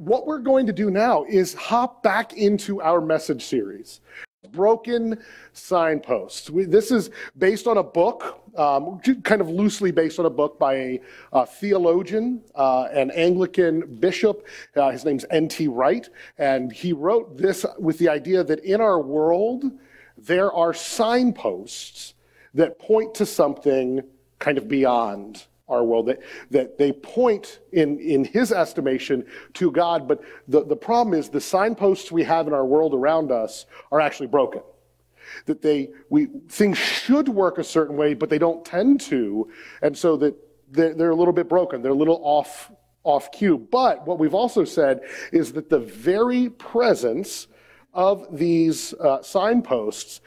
what we're going to do now is hop back into our message series, Broken Signposts. This is based on a book, kind of loosely based on a book by a theologian, an Anglican bishop. His name's N.T. Wright, and he wrote this with the idea that in our world, there are signposts that point to something kind of beyond our world, that they point, in his estimation, to God. But the problem is the signposts we have in our world around us are actually broken. That things should work a certain way, but they don't tend to, and so that they're a little bit broken. They're a little off cue. But what we've also said is that the very presence of these signposts,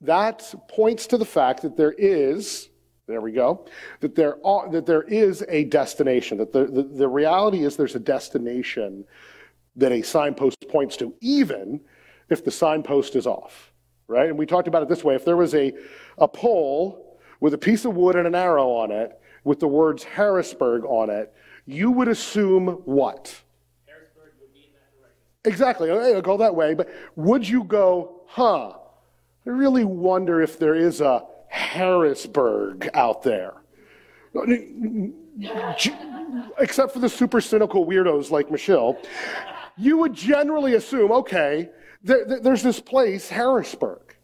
that points to the fact that there is, there we go, that there is a destination, that the reality is there's a destination that a signpost points to, even if the signpost is off, right? And we talked about it this way: if there was a pole with a piece of wood and an arrow on it with the words Harrisburg on it, you would assume what? Harrisburg would be in that direction. Exactly, it'll go that way, but would you go, I really wonder if there is a Harrisburg out there? Except for the super cynical weirdos like Michelle, you would generally assume, okay, there's this place, Harrisburg.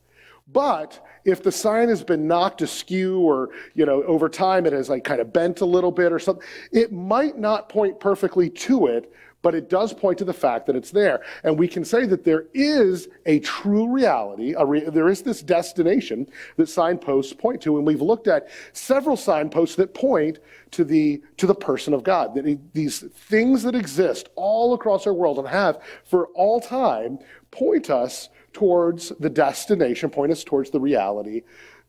But if the sign has been knocked askew, or over time it has kind of bent a little bit or something, it might not point perfectly to it, but it does point to the fact that it's there. And we can say that there is a true reality, there is this destination that signposts point to, and we've looked at several signposts that point to the person of God. That these things that exist all across our world and have for all time point us towards the destination, point us towards the reality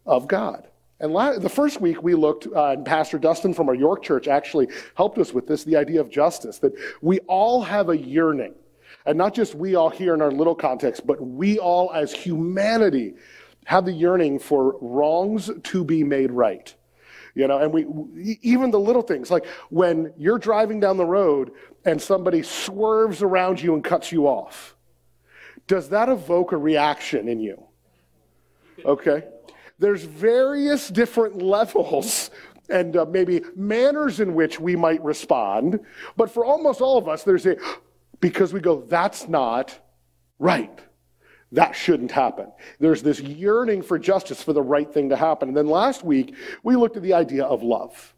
of God. And the first week we looked, and Pastor Dustin from our York church actually helped us with this, the idea of justice, that we all have a yearning. And not just we all here in our little context, but we all as humanity have the yearning for wrongs to be made right. And even the little things, like when you're driving down the road and somebody swerves around you and cuts you off, does that evoke a reaction in you? Okay. There's various different levels and maybe manners in which we might respond, but for almost all of us, because we go, that's not right. That shouldn't happen. There's this yearning for justice, for the right thing to happen. And then last week, we looked at the idea of love.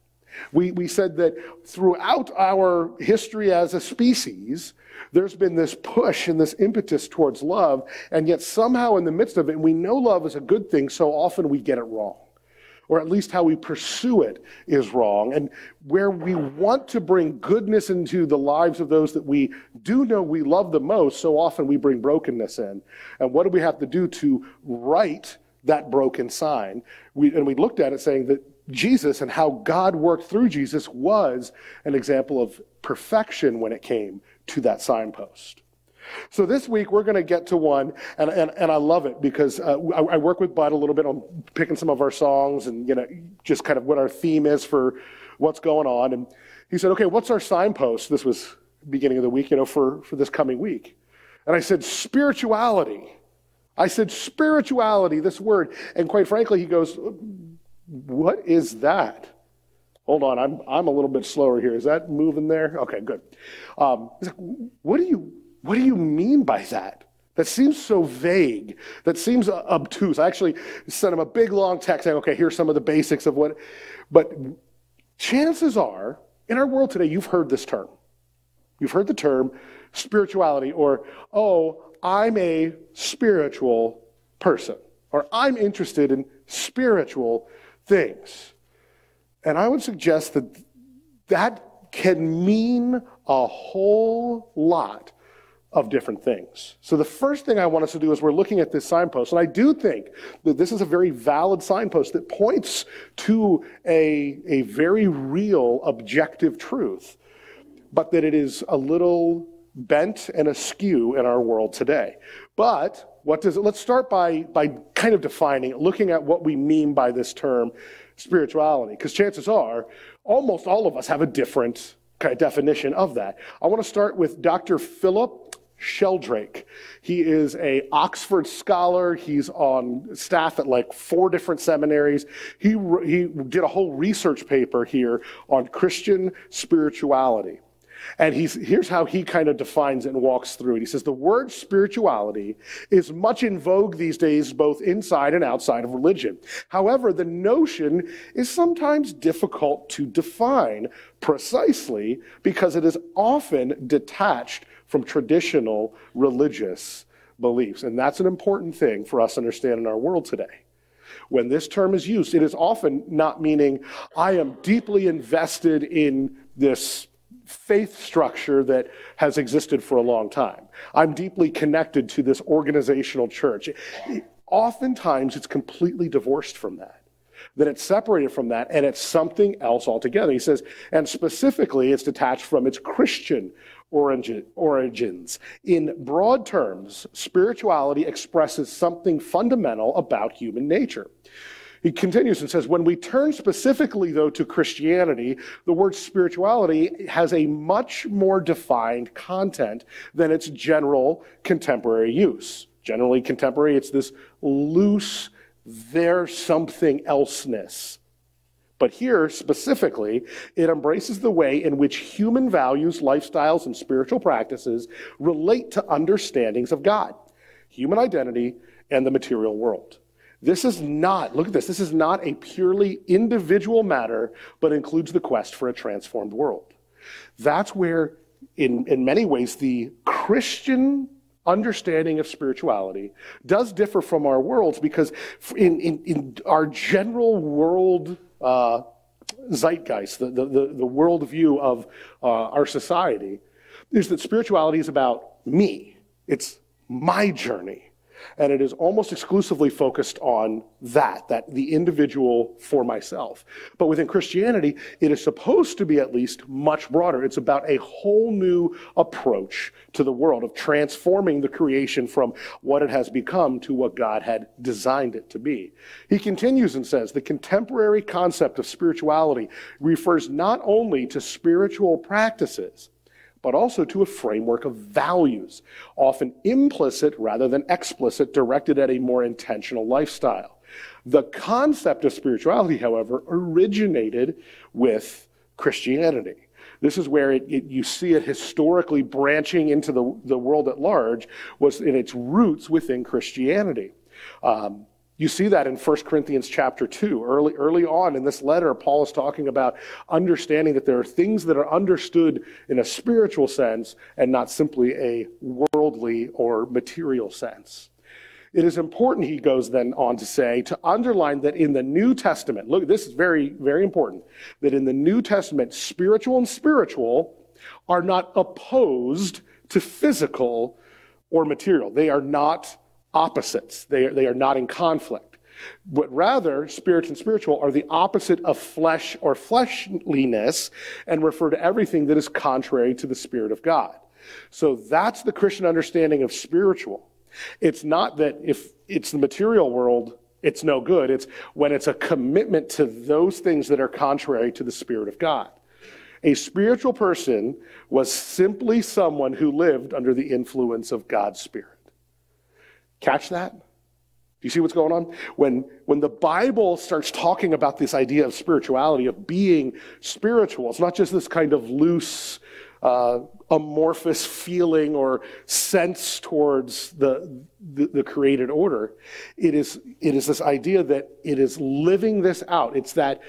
We said that throughout our history as a species, there's been this push and this impetus towards love, and yet somehow in the midst of it, we know love is a good thing, so often we get it wrong. Or at least how we pursue it is wrong. And where we want to bring goodness into the lives of those that we do know we love the most, so often we bring brokenness in. And what do we have to do to right that broken sign? We looked at it saying that Jesus and how God worked through Jesus was an example of perfection when it came to that signpost. So this week we're going to get to one, and I love it because I work with Bud a little bit on picking some of our songs and just kind of what our theme is for what's going on. And he said, okay, what's our signpost? This was beginning of the week, for this coming week. And I said, spirituality. I said, spirituality, this word. And quite frankly, he goes, what is that? Hold on, I'm a little bit slower here. Is that moving there? Okay, good. He's like, what do you mean by that? That seems so vague. That seems obtuse. I actually sent him a big long text saying, okay, here's some of the basics of what. But chances are, in our world today, you've heard this term. You've heard the term spirituality, or, I'm a spiritual person, or I'm interested in spiritual things. And I would suggest that can mean a whole lot of different things. So the first thing I want us to do is we're looking at this signpost, and I do think that this is a very valid signpost that points to a very real objective truth, but that it is a little bent and askew in our world today. But let's start by kind of defining it, looking at what we mean by this term spirituality, because chances are almost all of us have a different kind of definition of that. I want to start with Dr. Philip Sheldrake. He is an Oxford scholar. He's on staff at like 4 different seminaries. He did a whole research paper here on Christian spirituality. And here's how he kind of defines it and walks through it. He says, the word spirituality is much in vogue these days, both inside and outside of religion. However, the notion is sometimes difficult to define precisely because it is often detached from traditional religious beliefs. And that's an important thing for us to understand in our world today. When this term is used, it is often not meaning I am deeply invested in this faith structure that has existed for a long time. I'm deeply connected to this organizational church. Oftentimes, it's completely divorced from that it's separated from that, and it's something else altogether. He says, and specifically, it's detached from its Christian origins. In broad terms, spirituality expresses something fundamental about human nature. He continues and says, when we turn specifically, though, to Christianity, the word spirituality has a much more defined content than its general contemporary use. Generally contemporary, it's this loose, there's something elseness. But here, specifically, it embraces the way in which human values, lifestyles, and spiritual practices relate to understandings of God, human identity, and the material world. This is not, look at this, this is not a purely individual matter, but includes the quest for a transformed world. That's where, in many ways, the Christian understanding of spirituality does differ from our world's, because in our general world zeitgeist, the worldview of our society, is that spirituality is about me. It's my journey. And it is almost exclusively focused on that the individual for myself. But within Christianity, it is supposed to be at least much broader. It's about a whole new approach to the world, of transforming the creation from what it has become to what God had designed it to be. He continues and says, the contemporary concept of spirituality refers not only to spiritual practices, but also to a framework of values, often implicit rather than explicit, directed at a more intentional lifestyle. The concept of spirituality, however, originated with Christianity. This is where you see it historically branching into the world at large, was in its roots within Christianity. You see that in 1 Corinthians chapter 2. Early on in this letter, Paul is talking about understanding that there are things that are understood in a spiritual sense and not simply a worldly or material sense. It is important, he goes then on to say, to underline that in the New Testament, look, this is very, very important, that in the New Testament, spiritual and spiritual are not opposed to physical or material. They are not opposites. They are not in conflict. But rather, spirit and spiritual are the opposite of flesh or fleshliness, and refer to everything that is contrary to the Spirit of God. So that's the Christian understanding of spiritual. It's not that if it's the material world, it's no good. It's when it's a commitment to those things that are contrary to the Spirit of God. A spiritual person was simply someone who lived under the influence of God's Spirit. Catch that? Do you see what's going on? When the Bible starts talking about this idea of spirituality, of being spiritual, it's not just this kind of loose, amorphous feeling or sense towards the created order. It is this idea that it is living this out. It's that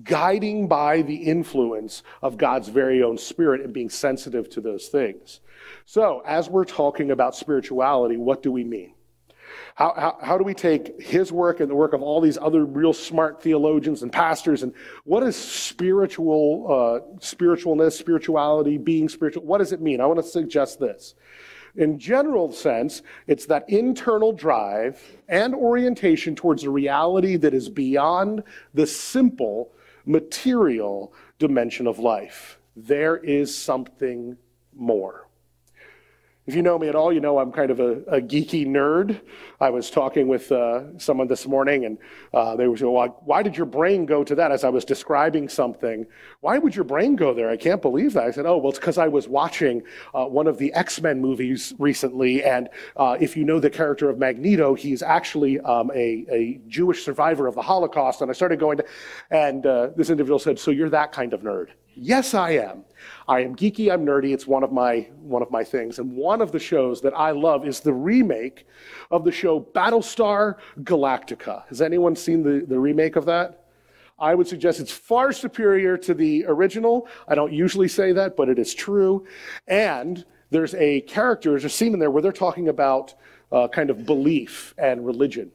guiding by the influence of God's very own Spirit and being sensitive to those things. So, as we're talking about spirituality, what do we mean? How do we take his work and the work of all these other real smart theologians and pastors, and what is spiritualness, spirituality, being spiritual? What does it mean? I want to suggest this. In general sense, it's that internal drive and orientation towards a reality that is beyond the simple material dimension of life. There is something more. If you know me at all, you know I'm kind of a geeky nerd. I was talking with someone this morning, and they were saying, well, why did your brain go to that? As I was describing something, why would your brain go there? I can't believe that. I said, oh, well, it's because I was watching one of the X-Men movies recently, and if you know the character of Magneto, he's actually a Jewish survivor of the Holocaust. And I started going to, and this individual said, so you're that kind of nerd? Yes, I am. I am geeky, I'm nerdy, it's one of my things. And one of the shows that I love is the remake of the show Battlestar Galactica. Has anyone seen the remake of that? I would suggest it's far superior to the original. I don't usually say that, but it is true. And there's a scene in there where they're talking about kind of belief and religion.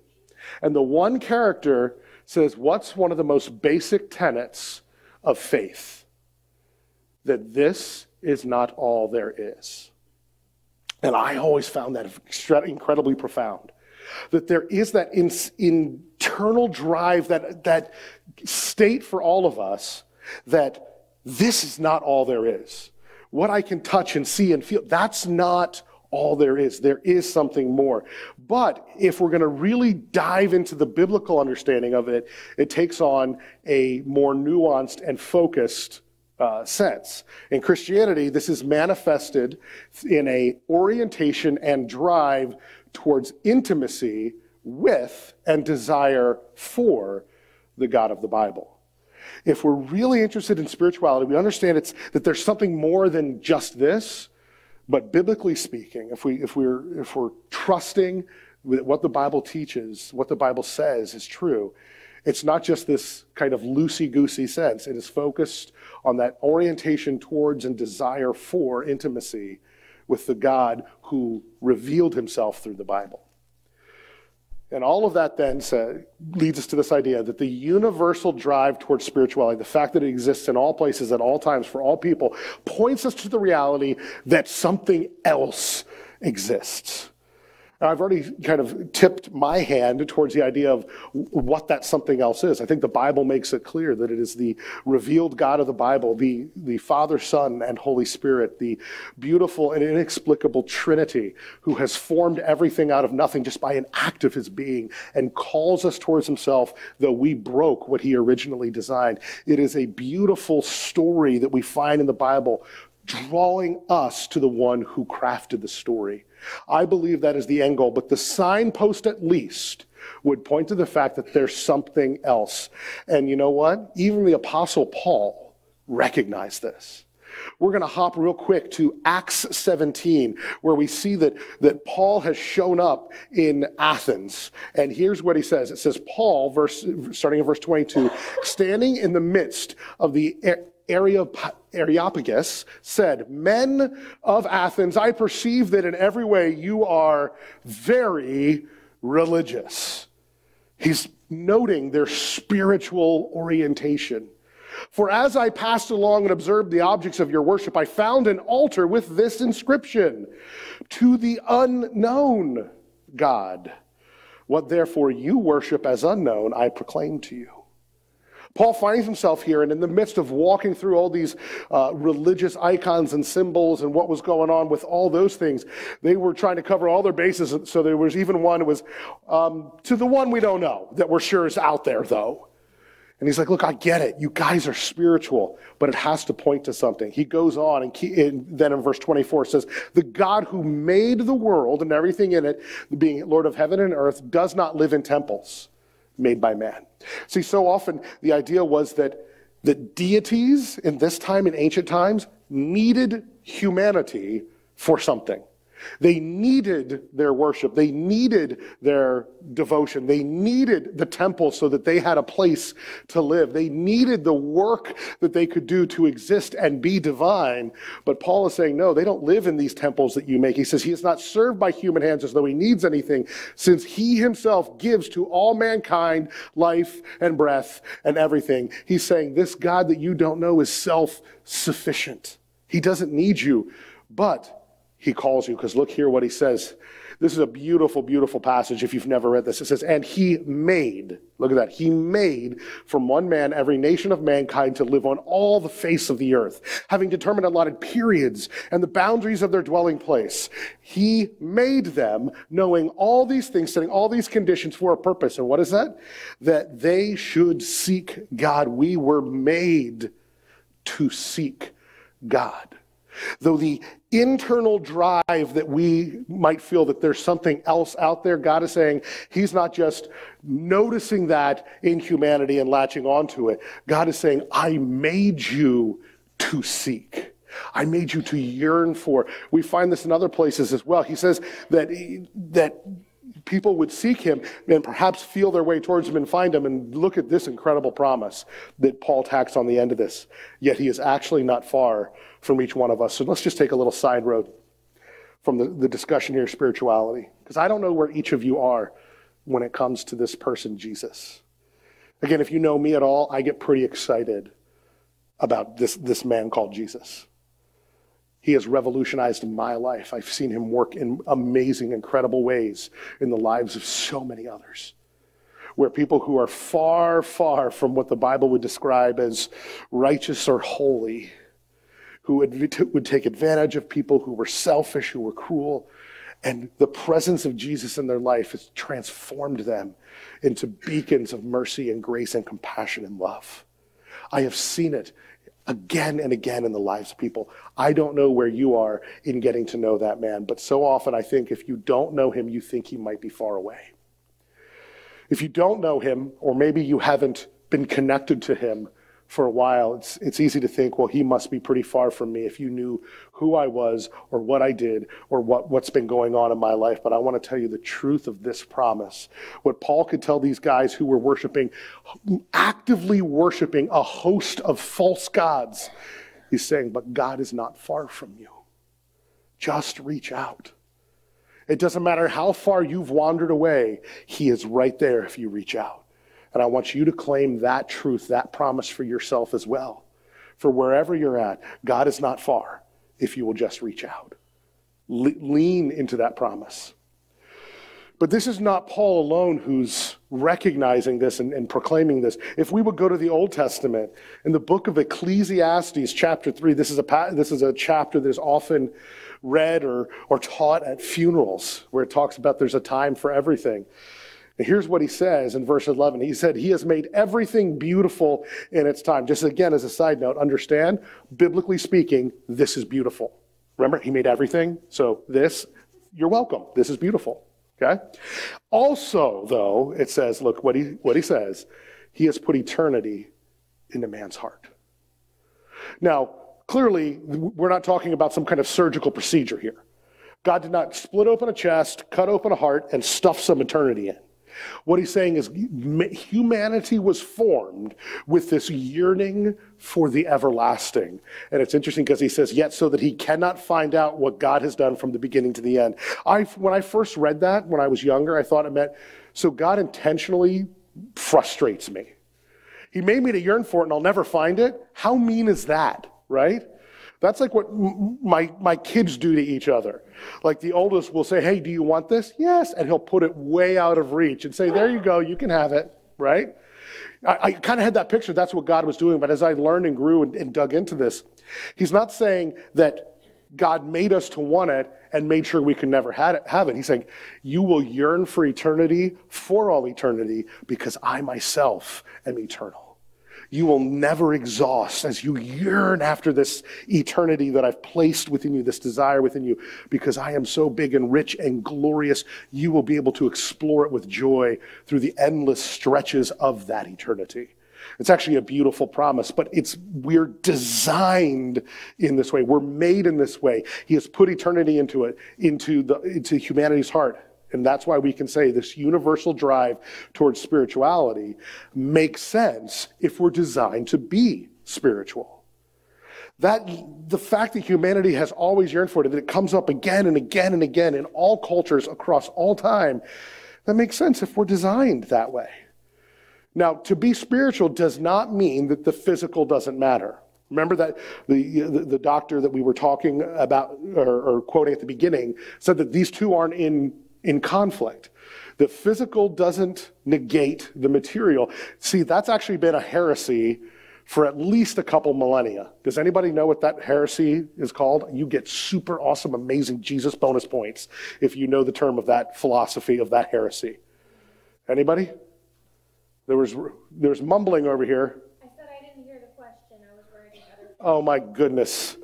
And the one character says, what's one of the most basic tenets of faith? That this is not all there is. And I always found that incredibly profound. That there is that internal drive, that state for all of us, that this is not all there is. What I can touch and see and feel, that's not all there is. There is something more. But if we're going to really dive into the biblical understanding of it, it takes on a more nuanced and focused sense. In Christianity, this is manifested in a orientation and drive towards intimacy with and desire for the God of the Bible. If we're really interested in spirituality, we understand that there's something more than just this. But biblically speaking, if we're trusting that what the Bible teaches, what the Bible says is true, it's not just this kind of loosey-goosey sense. It is focused on that orientation towards and desire for intimacy with the God who revealed himself through the Bible. And all of that then leads us to this idea that the universal drive towards spirituality, the fact that it exists in all places at all times for all people, points us to the reality that something else exists. Now, I've already kind of tipped my hand towards the idea of what that something else is. I think the Bible makes it clear that it is the revealed God of the Bible, the Father, Son, and Holy Spirit, the beautiful and inexplicable Trinity, who has formed everything out of nothing just by an act of his being and calls us towards himself, though we broke what he originally designed. It is a beautiful story that we find in the Bible, drawing us to the one who crafted the story. I believe that is the end goal, but the signpost at least would point to the fact that there's something else. And you know what? Even the Apostle Paul recognized this. We're going to hop real quick to Acts 17, where we see that Paul has shown up in Athens. And here's what he says. It says, Paul, starting in verse 22, standing in the midst of the Areopagus, said, men of Athens, I perceive that in every way you are very religious. He's noting their spiritual orientation. For as I passed along and observed the objects of your worship, I found an altar with this inscription, to the unknown God. What therefore you worship as unknown, I proclaim to you. Paul finds himself here, and in the midst of walking through all these religious icons and symbols and what was going on with all those things, they were trying to cover all their bases. So there was even one that was to the one we don't know, that we're sure is out there, though. And he's like, look, I get it. You guys are spiritual, but it has to point to something. He goes on, and then in verse 24 says, the God who made the world and everything in it, being Lord of heaven and earth, does not live in temples made by man. See, so often the idea was that the deities in this time, in ancient times, needed humanity for something. They needed their worship. They needed their devotion. They needed the temple so that they had a place to live. They needed the work that they could do to exist and be divine. But Paul is saying, no, they don't live in these temples that you make. He says he is not served by human hands as though he needs anything, since he himself gives to all mankind life and breath and everything. He's saying this God that you don't know is self-sufficient. He doesn't need you, but he calls you, because look here what he says. This is a beautiful, beautiful passage if you've never read this. It says, and he made, look at that, he made from one man every nation of mankind to live on all the face of the earth, having determined allotted periods and the boundaries of their dwelling place. He made them, knowing all these things, setting all these conditions for a purpose. And what is that? That they should seek God. We were made to seek God. Though the internal drive that we might feel that there's something else out there, God is saying he's not just noticing that in humanity and latching onto it. God is saying, I made you to seek. I made you to yearn for. We find this in other places as well. He says that people would seek him and perhaps feel their way towards him and find him. And look at this incredible promise that Paul tacks on the end of this. Yet he is actually not far from each one of us. So let's just take a little side road from the discussion here, spirituality. Because I don't know where each of you are when it comes to this person, Jesus. Again, if you know me at all, I get pretty excited about this man called Jesus. He has revolutionized my life. I've seen him work in amazing, incredible ways in the lives of so many others, where people who are far, far from what the Bible would describe as righteous or holy, who would take advantage of people who were selfish, who were cruel, and the presence of Jesus in their life has transformed them into beacons of mercy and grace and compassion and love. I have seen it again and again in the lives of people. I don't know where you are in getting to know that man, but so often I think if you don't know him, you think he might be far away. If you don't know him, or maybe you haven't been connected to him for a while, it's easy to think, well, he must be pretty far from me if you knew who I was or what I did or what's been going on in my life. But I want to tell you the truth of this promise. What Paul could tell these guys who were actively worshiping a host of false gods, he's saying, but God is not far from you. Just reach out. It doesn't matter how far you've wandered away, he is right there if you reach out. And I want you to claim that truth, that promise for yourself as well. For wherever you're at, God is not far if you will just reach out. Lean into that promise. But this is not Paul alone who's recognizing this and proclaiming this. If we would go to the Old Testament, in the book of Ecclesiastes, chapter 3, this is a chapter that is often read or taught at funerals, where it talks about there's a time for everything. And here's what he says in verse 11. He said, he has made everything beautiful in its time. Just again, as a side note, understand, biblically speaking, this is beautiful. Remember, he made everything. So this, you're welcome. This is beautiful. Okay? Also, though, it says, look what he says, he has put eternity into man's heart. Now, clearly, we're not talking about some kind of surgical procedure here. God did not split open a chest, cut open a heart, and stuff some eternity in. What he's saying is humanity was formed with this yearning for the everlasting. And it's interesting because he says, yet so that he cannot find out what God has done from the beginning to the end. When I first read that, when I was younger, I thought it meant, so God intentionally frustrates me. He made me to yearn for it and I'll never find it. How mean is that, right? That's like what my kids do to each other. Like the oldest will say, hey, do you want this? Yes. And he'll put it way out of reach and say, there you go, you can have it, right? I kind of had that picture. That's what God was doing. But as I learned and grew and dug into this, he's not saying that God made us to want it and made sure we could never have it. He's saying, you will yearn for eternity, for all eternity, because I myself am eternal. You will never exhaust as you yearn after this eternity that I've placed within you, this desire within you, because I am so big and rich and glorious, you will be able to explore it with joy through the endless stretches of that eternity. It's actually a beautiful promise, but we're designed in this way. We're made in this way. He has put eternity into humanity's heart. And that's why we can say this universal drive towards spirituality makes sense if we're designed to be spiritual. The fact that humanity has always yearned for it, that it comes up again and again and again in all cultures across all time, that makes sense if we're designed that way. Now, to be spiritual does not mean that the physical doesn't matter. Remember that the doctor that we were talking about or quoting at the beginning said that these two aren't in in conflict. The physical doesn't negate the material. See, that's actually been a heresy for at least a couple millennia. Does anybody know what that heresy is called? You get super awesome, amazing Jesus bonus points if you know the term of that philosophy, of that heresy. Anybody? There's mumbling over here. I said I didn't hear the question. I was writing other. Oh my goodness.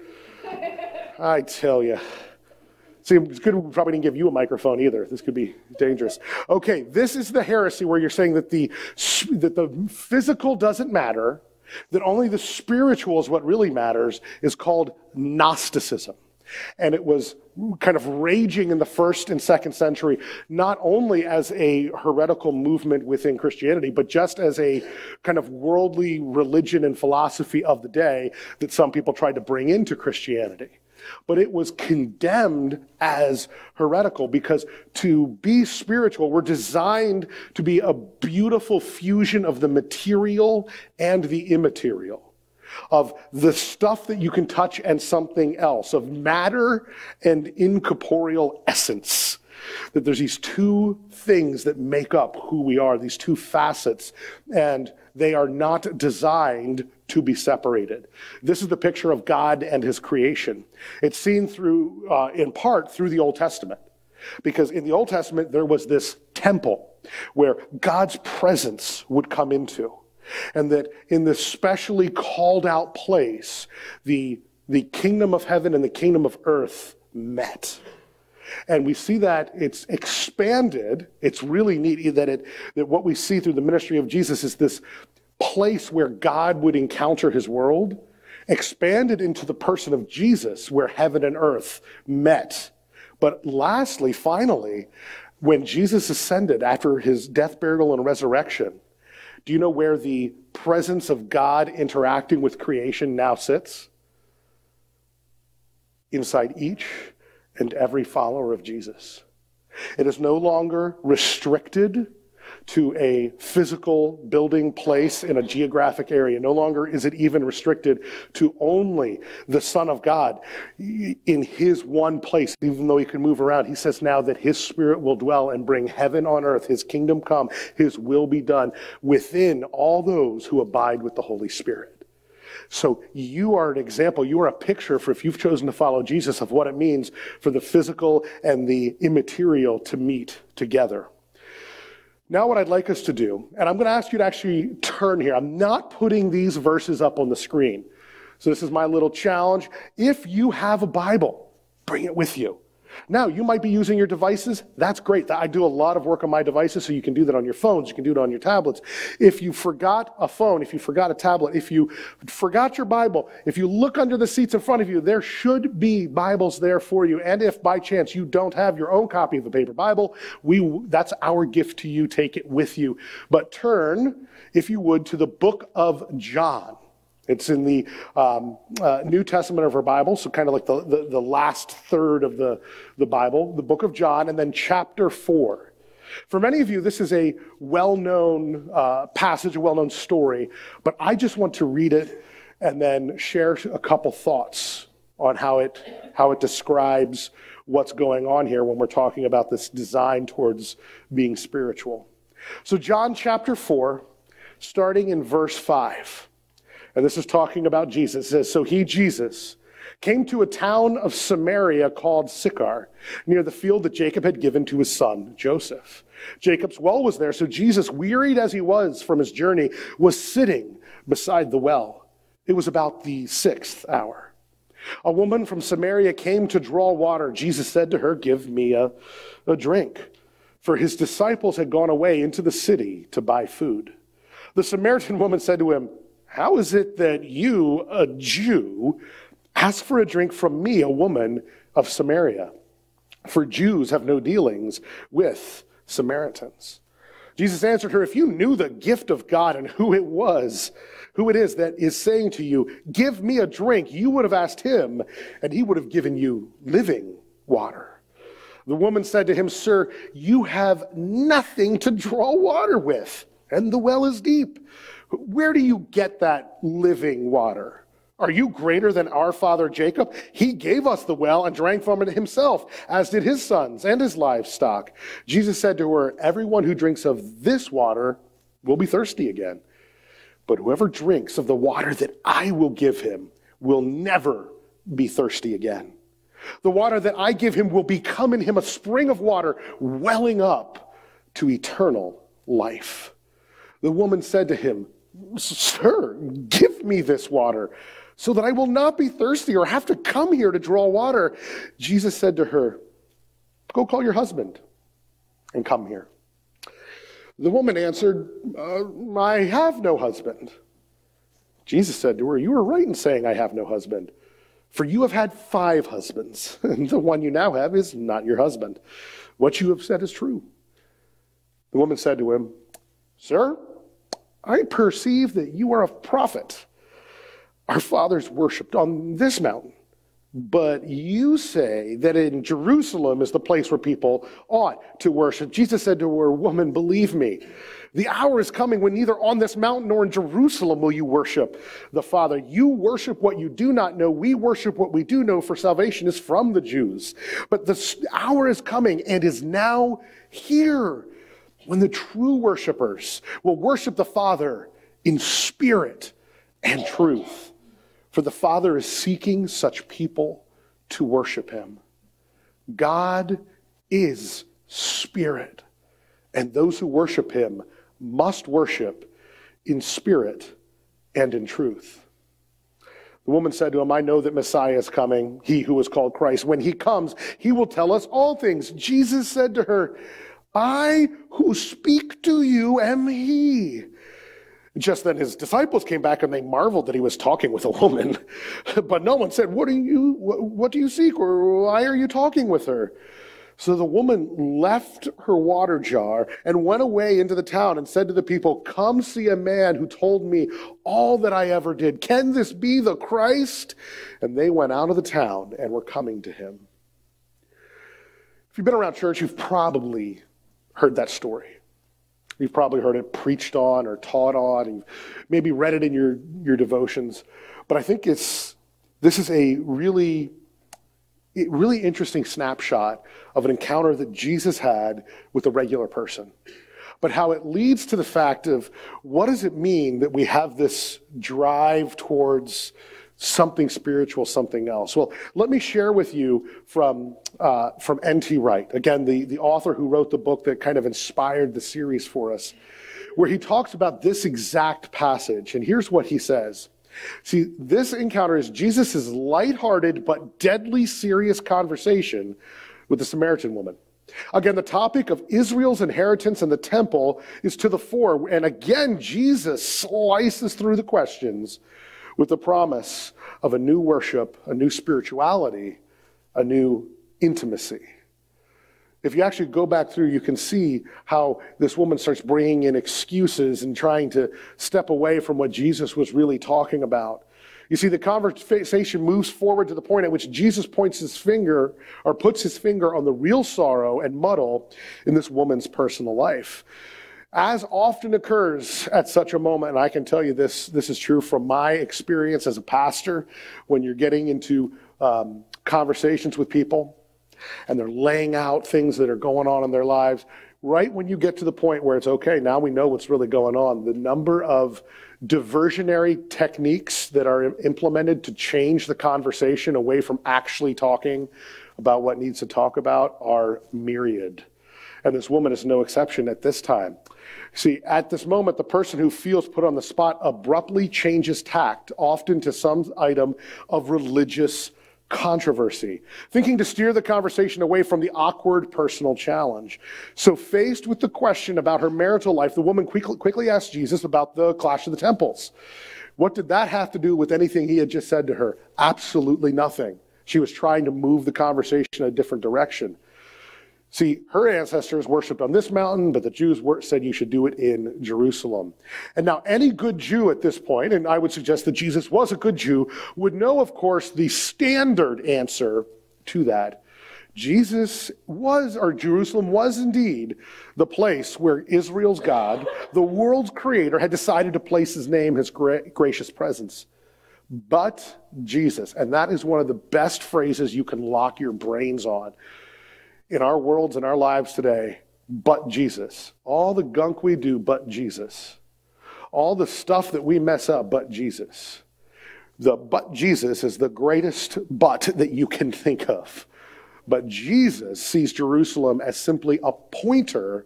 I tell you. See, it's good we probably didn't give you a microphone either. This could be dangerous. Okay, this is the heresy where you're saying that the physical doesn't matter, that only the spiritual is what really matters, is called Gnosticism. And it was kind of raging in the 1st and 2nd century, not only as a heretical movement within Christianity, but just as a kind of worldly religion and philosophy of the day that some people tried to bring into Christianity. But it was condemned as heretical because to be spiritual, we're designed to be a beautiful fusion of the material and the immaterial, of the stuff that you can touch and something else, of matter and incorporeal essence. That there's these two things that make up who we are, these two facets, and they are not designed to be separated. This is the picture of God and his creation. It's seen through, in part, through the Old Testament. Because in the Old Testament, there was this temple where God's presence would come into. And that in this specially called out place, the kingdom of heaven and the kingdom of earth met. And we see that it's expanded. It's really neat that what we see through the ministry of Jesus is this place where God would encounter his world, expanded into the person of Jesus, where heaven and earth met. But lastly, finally, when Jesus ascended after his death, burial, and resurrection, do you know where the presence of God interacting with creation now sits? Inside each and every follower of Jesus. It is no longer restricted to a physical building, place in a geographic area. No longer is it even restricted to only the Son of God in his one place, even though he can move around. He says now that his Spirit will dwell and bring heaven on earth, his kingdom come, his will be done within all those who abide with the Holy Spirit. So you are an example, you are a picture for, if you've chosen to follow Jesus, of what it means for the physical and the immaterial to meet together. Now what I'd like us to do, and I'm going to ask you to actually turn here. I'm not putting these verses up on the screen. So this is my little challenge. If you have a Bible, bring it with you. Now, you might be using your devices. That's great. I do a lot of work on my devices, so you can do that on your phones. You can do it on your tablets. If you forgot a phone, if you forgot a tablet, if you forgot your Bible, if you look under the seats in front of you, there should be Bibles there for you. And if by chance you don't have your own copy of a paper Bible, that's our gift to you. Take it with you. But turn, if you would, to the book of John. It's in the New Testament of our Bible, so kind of like the last third of the Bible, the book of John, and then chapter 4. For many of you, this is a well-known passage, a well-known story, but I just want to read it and then share a couple thoughts on how it describes what's going on here when we're talking about this design towards being spiritual. So John chapter 4, starting in verse 5. And this is talking about Jesus. It says, so he, Jesus, came to a town of Samaria called Sychar, near the field that Jacob had given to his son, Joseph. Jacob's well was there, so Jesus, wearied as he was from his journey, was sitting beside the well. It was about the 6th hour. A woman from Samaria came to draw water. Jesus said to her, give me a drink. For his disciples had gone away into the city to buy food. The Samaritan woman said to him, how is it that you, a Jew, ask for a drink from me, a woman of Samaria? For Jews have no dealings with Samaritans. Jesus answered her, if you knew the gift of God and who it is that is saying to you, give me a drink, you would have asked him, and he would have given you living water. The woman said to him, sir, you have nothing to draw water with, and the well is deep. Where do you get that living water? Are you greater than our father Jacob? He gave us the well and drank from it himself, as did his sons and his livestock. Jesus said to her, everyone who drinks of this water will be thirsty again. But whoever drinks of the water that I will give him will never be thirsty again. The water that I give him will become in him a spring of water welling up to eternal life. The woman said to him, Sir, give me this water so that I will not be thirsty or have to come here to draw water. Jesus said to her, Go call your husband and come here. The woman answered, I have no husband. Jesus said to her, You are right in saying I have no husband, for you have had 5 husbands, and the one you now have is not your husband. What you have said is true. The woman said to him, Sir, I perceive that you are a prophet. Our fathers worshipped on this mountain, but you say that in Jerusalem is the place where people ought to worship. Jesus said to her, Woman, believe me, the hour is coming when neither on this mountain nor in Jerusalem will you worship the Father. You worship what you do not know. We worship what we do know, for salvation is from the Jews. But the hour is coming and is now here when the true worshipers will worship the Father in spirit and truth. For the Father is seeking such people to worship him. God is spirit, and those who worship him must worship in spirit and in truth. The woman said to him, I know that Messiah is coming, he who is called Christ. When he comes, he will tell us all things. Jesus said to her, I who speak to you am he. Just then his disciples came back and they marveled that he was talking with a woman. But no one said, what do you seek? Or why are you talking with her? So the woman left her water jar and went away into the town and said to the people, Come see a man who told me all that I ever did. Can this be the Christ? And they went out of the town and were coming to him. If you've been around church, you've probably heard that story. You've probably heard it preached on or taught on, and maybe read it in your devotions. But I think this is a really interesting snapshot of an encounter that Jesus had with a regular person. But how it leads to the fact of what does it mean that we have this drive towards something spiritual, something else. Well, let me share with you from N.T. Wright, again, the author who wrote the book that kind of inspired the series for us, where he talks about this exact passage. And here's what he says. See, this encounter is Jesus' lighthearted but deadly serious conversation with the Samaritan woman. Again, the topic of Israel's inheritance in the temple is to the fore. And again, Jesus slices through the questions with the promise of a new worship, a new spirituality, a new intimacy. If you actually go back through, you can see how this woman starts bringing in excuses and trying to step away from what Jesus was really talking about. You see, the conversation moves forward to the point at which Jesus points his finger or puts his finger on the real sorrow and muddle in this woman's personal life. As often occurs at such a moment, and I can tell you this is true from my experience as a pastor, when you're getting into conversations with people and they're laying out things that are going on in their lives, right when you get to the point where it's okay, now we know what's really going on, the number of diversionary techniques that are implemented to change the conversation away from actually talking about what needs to talk about are myriad. And this woman is no exception at this time. See, at this moment, the person who feels put on the spot abruptly changes tact, often to some item of religious controversy, thinking to steer the conversation away from the awkward personal challenge. So faced with the question about her marital life, the woman quickly asked Jesus about the clash of the temples. What did that have to do with anything he had just said to her? Absolutely nothing. She was trying to move the conversation in a different direction. See, her ancestors worshipped on this mountain, but the Jews said you should do it in Jerusalem. And now any good Jew at this point, and I would suggest that Jesus was a good Jew, would know, of course, the standard answer to that. Jerusalem was indeed the place where Israel's God, the world's creator, had decided to place his name, his gracious presence. But Jesus. And that is one of the best phrases you can lock your brains on in our worlds, in our lives today. But Jesus. All the gunk we do, but Jesus. All the stuff that we mess up, but Jesus. The but Jesus is the greatest but that you can think of. But Jesus sees Jerusalem as simply a pointer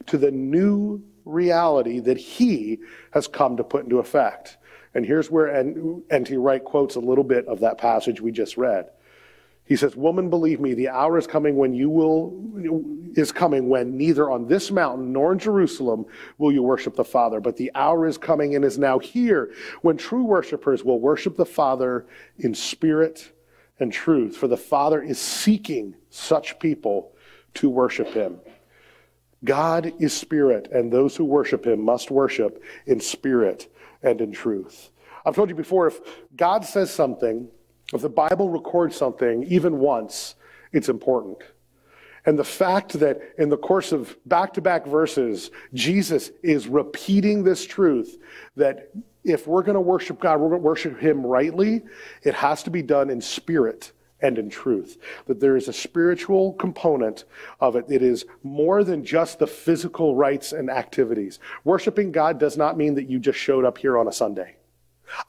to the new reality that he has come to put into effect. And here's where N.T. Wright quotes a little bit of that passage we just read. He says, "Woman, believe me, the hour is coming when neither on this mountain nor in Jerusalem will you worship the Father. But the hour is coming and is now here when true worshipers will worship the Father in spirit and truth. For the Father is seeking such people to worship him." God is spirit, and those who worship him must worship in spirit and in truth. I've told you before, if God says something, if the Bible records something, even once, it's important. And the fact that in the course of back-to-back verses, Jesus is repeating this truth, that if we're going to worship God, we're going to worship him rightly, it has to be done in spirit and in truth. That there is a spiritual component of it. It is more than just the physical rites and activities. Worshiping God does not mean that you just showed up here on a Sunday.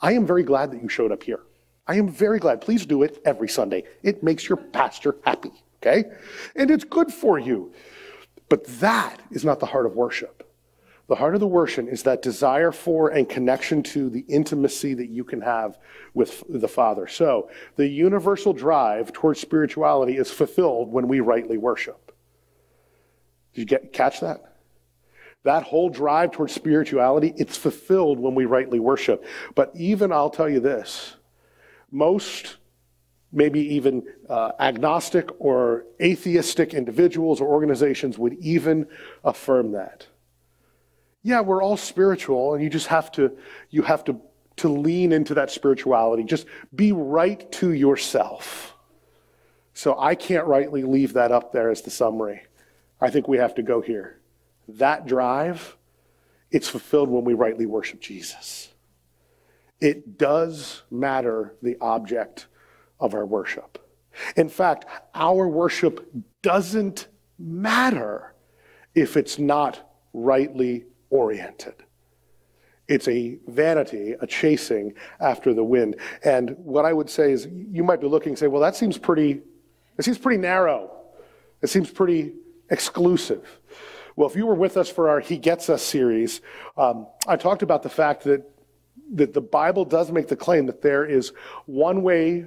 I am very glad that you showed up here. I am very glad. Please do it every Sunday. It makes your pastor happy, okay? And it's good for you. But that is not the heart of worship. The heart of the worship is that desire for and connection to the intimacy that you can have with the Father. So the universal drive towards spirituality is fulfilled when we rightly worship. Did you catch that? That whole drive towards spirituality, it's fulfilled when we rightly worship. But even, I'll tell you this, most, maybe even agnostic or atheistic individuals or organizations would even affirm that. Yeah, we're all spiritual, and you just have to lean into that spirituality. Just be right to yourself. So I can't rightly leave that up there as the summary. I think we have to go here. That drive, it's fulfilled when we rightly worship Jesus. It does matter the object of our worship. In fact, our worship doesn't matter if it's not rightly oriented. It's a vanity, a chasing after the wind. And what I would say is, you might be looking and say, well, it seems pretty narrow. It seems pretty exclusive. Well, if you were with us for our He Gets Us series, I talked about the fact that the Bible does make the claim that there is one way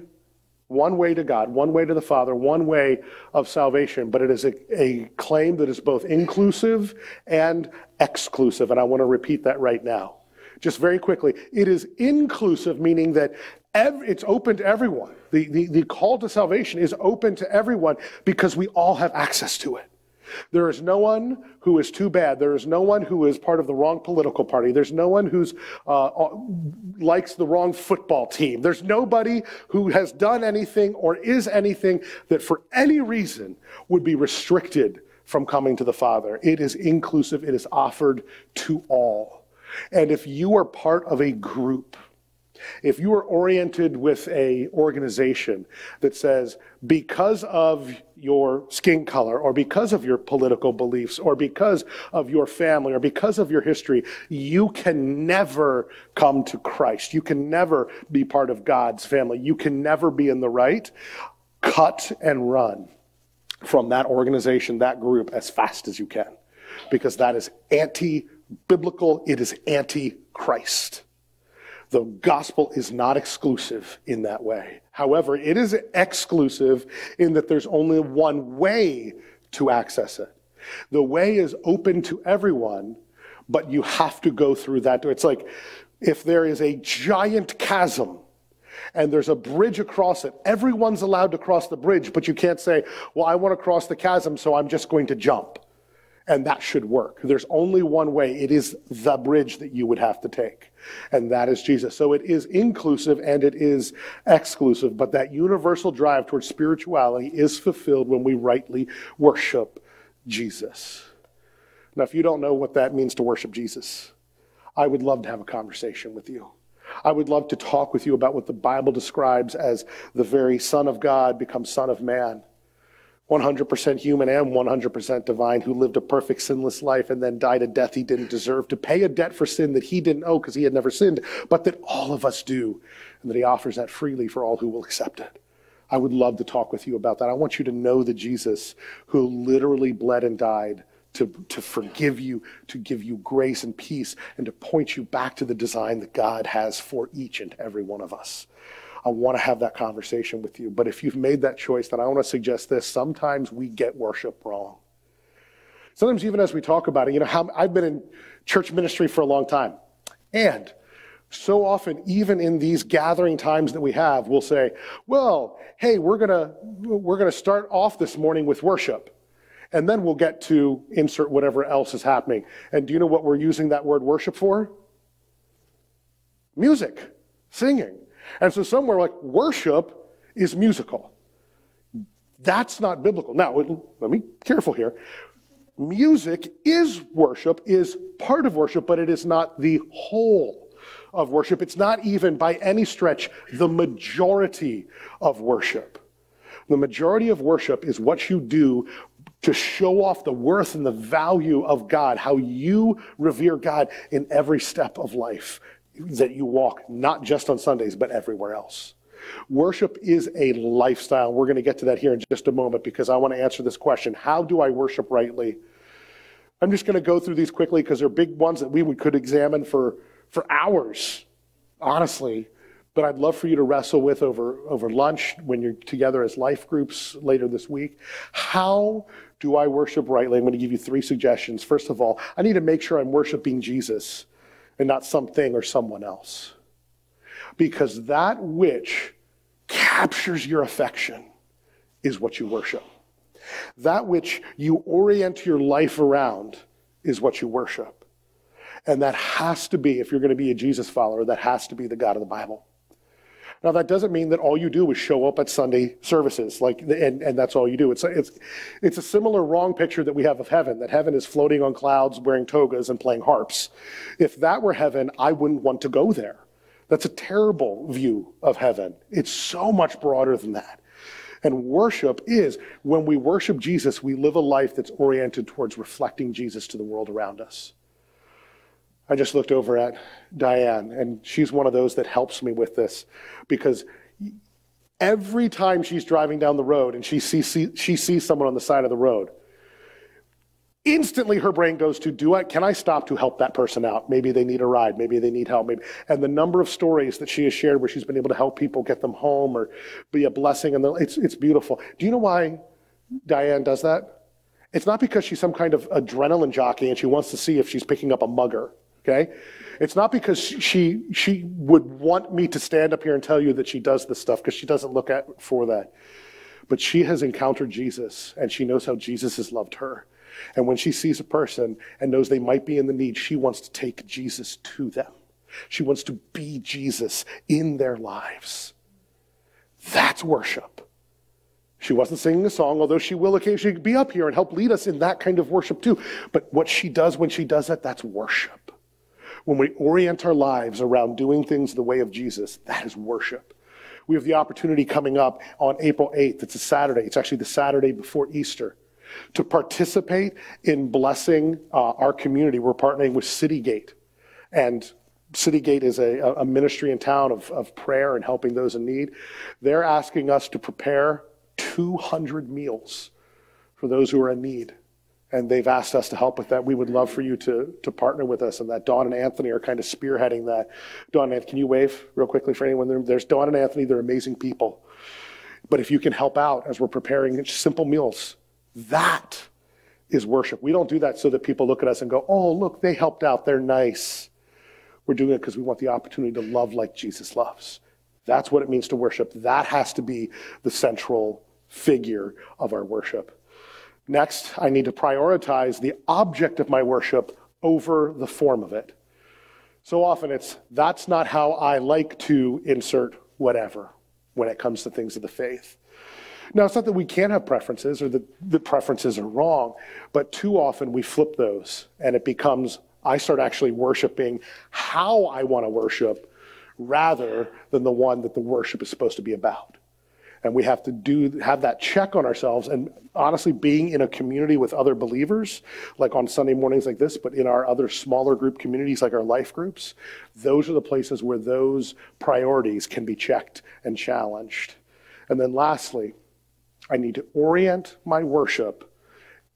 to God, one way to the Father, one way of salvation, but it is a claim that is both inclusive and exclusive, and I want to repeat that right now. Just very quickly, it is inclusive, meaning that it's open to everyone. The call to salvation is open to everyone because we all have access to it. There is no one who is too bad. There is no one who is part of the wrong political party. There's no one who's likes the wrong football team. There's nobody who has done anything or is anything that for any reason would be restricted from coming to the Father. It is inclusive. It is offered to all. And if you are part of a group, if you are oriented with a organization that says, because of your skin color, or because of your political beliefs, or because of your family, or because of your history, you can never come to Christ. You can never be part of God's family. You can never be in the right. Cut and run from that organization, that group, as fast as you can, because that is anti-biblical. It is anti-Christ. The gospel is not exclusive in that way. However, it is exclusive in that there's only one way to access it. The way is open to everyone, but you have to go through that door. It's like if there is a giant chasm and there's a bridge across it, everyone's allowed to cross the bridge, but you can't say, well, I want to cross the chasm, so I'm just going to jump. And that should work. There's only one way. It is the bridge that you would have to take. And that is Jesus. So it is inclusive and it is exclusive. But that universal drive towards spirituality is fulfilled when we rightly worship Jesus. Now, if you don't know what that means to worship Jesus, I would love to have a conversation with you. I would love to talk with you about what the Bible describes as the very Son of God becomes Son of Man. 100% human and 100% divine, who lived a perfect sinless life and then died a death he didn't deserve, to pay a debt for sin that he didn't owe because he had never sinned, but that all of us do, and that he offers that freely for all who will accept it. I would love to talk with you about that. I want you to know the Jesus who literally bled and died to forgive you, to give you grace and peace, and to point you back to the design that God has for each and every one of us. I want to have that conversation with you. But if you've made that choice, then I want to suggest this. Sometimes we get worship wrong. Sometimes even as we talk about it, I've been in church ministry for a long time. And so often, even in these gathering times that we have, we'll say, well, hey, we're gonna start off this morning with worship. And then we'll get to insert whatever else is happening. And do you know what we're using that word worship for? Music, singing. And so somewhere like worship is musical. That's not biblical. Now, let me be careful here. Music is worship, is part of worship, but it is not the whole of worship. It's not even by any stretch the majority of worship. The majority of worship is what you do to show off the worth and the value of God, how you revere God in every step of life that you walk, not just on Sundays, but everywhere else. Worship is a lifestyle. We're going to get to that here in just a moment because I want to answer this question. How do I worship rightly? I'm just going to go through these quickly because they're big ones that we could examine for hours, honestly. But I'd love for you to wrestle with over lunch when you're together as life groups later this week. How do I worship rightly? I'm going to give you 3 suggestions. First of all, I need to make sure I'm worshiping Jesus and not something or someone else. Because that which captures your affection is what you worship. That which you orient your life around is what you worship. And that has to be, if you're going to be a Jesus follower, that has to be the God of the Bible. Now, that doesn't mean that all you do is show up at Sunday services, and that's all you do. It's a similar wrong picture that we have of heaven, that heaven is floating on clouds, wearing togas, and playing harps. If that were heaven, I wouldn't want to go there. That's a terrible view of heaven. It's so much broader than that. And worship is, when we worship Jesus, we live a life that's oriented towards reflecting Jesus to the world around us. I just looked over at Diane, and she's one of those that helps me with this, because every time she's driving down the road and she sees someone on the side of the road, instantly her brain goes to, can I stop to help that person out? Maybe they need a ride, maybe they need help. And the number of stories that she has shared where she's been able to help people get them home or be a blessing, and it's beautiful. Do you know why Diane does that? It's not because she's some kind of adrenaline jockey and she wants to see if she's picking up a mugger. Okay? It's not because she would want me to stand up here and tell you that she does this stuff, because she doesn't look for that. But she has encountered Jesus, and she knows how Jesus has loved her. And when she sees a person and knows they might be in the need, she wants to take Jesus to them. She wants to be Jesus in their lives. That's worship. She wasn't singing a song, although she will occasionally be up here and help lead us in that kind of worship too. But what she does when she does that, that's worship. When we orient our lives around doing things the way of Jesus, that is worship. We have the opportunity coming up on April 8th. It's a Saturday. It's actually the Saturday before Easter, to participate in blessing our community. We're partnering with Citygate. And Citygate is a ministry in town of prayer and helping those in need. They're asking us to prepare 200 meals for those who are in need. And they've asked us to help with that. We would love for you to partner with us in that. Dawn and Anthony are kind of spearheading that. Dawn and Anthony, can you wave real quickly for anyone there? There's Dawn and Anthony. They're amazing people. But if you can help out as we're preparing simple meals, that is worship. We don't do that so that people look at us and go, oh, look, they helped out. They're nice. We're doing it because we want the opportunity to love like Jesus loves. That's what it means to worship. That has to be the central figure of our worship. Next, I need to prioritize the object of my worship over the form of it. So often that's not how I like to insert whatever when it comes to things of the faith. Now, it's not that we can't have preferences or that the preferences are wrong, but too often we flip those and it becomes, I start actually worshiping how I want to worship rather than the one that the worship is supposed to be about. And we have to have that check on ourselves. And honestly, being in a community with other believers, like on Sunday mornings like this, but in our other smaller group communities like our life groups, those are the places where those priorities can be checked and challenged. And then lastly, I need to orient my worship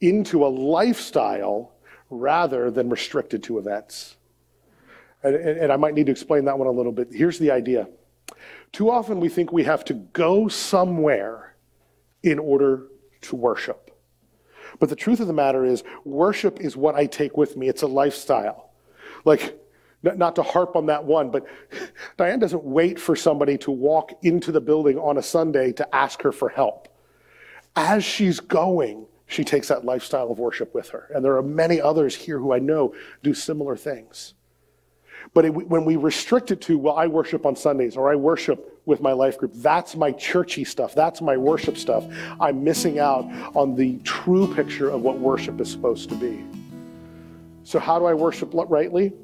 into a lifestyle rather than restricted to events. And I might need to explain that one a little bit. Here's the idea. Too often we think we have to go somewhere in order to worship. But the truth of the matter is, worship is what I take with me. It's a lifestyle. Like, not to harp on that one, but Diane doesn't wait for somebody to walk into the building on a Sunday to ask her for help. As she's going, she takes that lifestyle of worship with her. And there are many others here who I know do similar things. But when we restrict it to, well, I worship on Sundays or I worship with my life group, that's my churchy stuff, that's my worship stuff, I'm missing out on the true picture of what worship is supposed to be. So how do I worship rightly?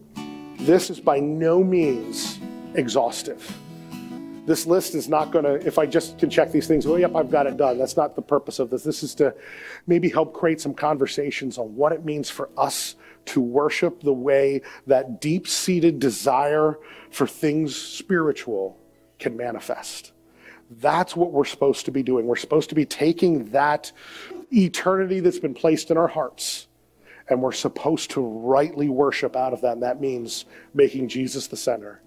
This is by no means exhaustive. This list is not going to, if I just can check these things, well, yep, I've got it done. That's not the purpose of this. This is to maybe help create some conversations on what it means for us to worship the way that deep-seated desire for things spiritual can manifest. That's what we're supposed to be doing. We're supposed to be taking that eternity that's been placed in our hearts, and we're supposed to rightly worship out of that. And that means making Jesus the center,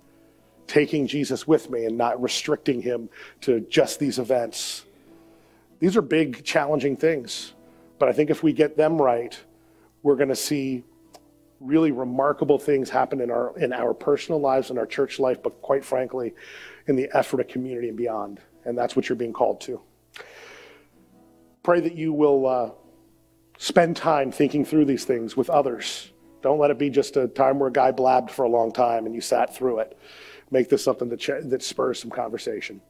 taking Jesus with me and not restricting him to just these events. These are big, challenging things. But I think if we get them right, we're going to see really remarkable things happen in our personal lives, in our church life, but quite frankly, in the effort of community and beyond. And that's what you're being called to. Pray that you will spend time thinking through these things with others. Don't let it be just a time where a guy blabbed for a long time and you sat through it. Make this something that spurs some conversation.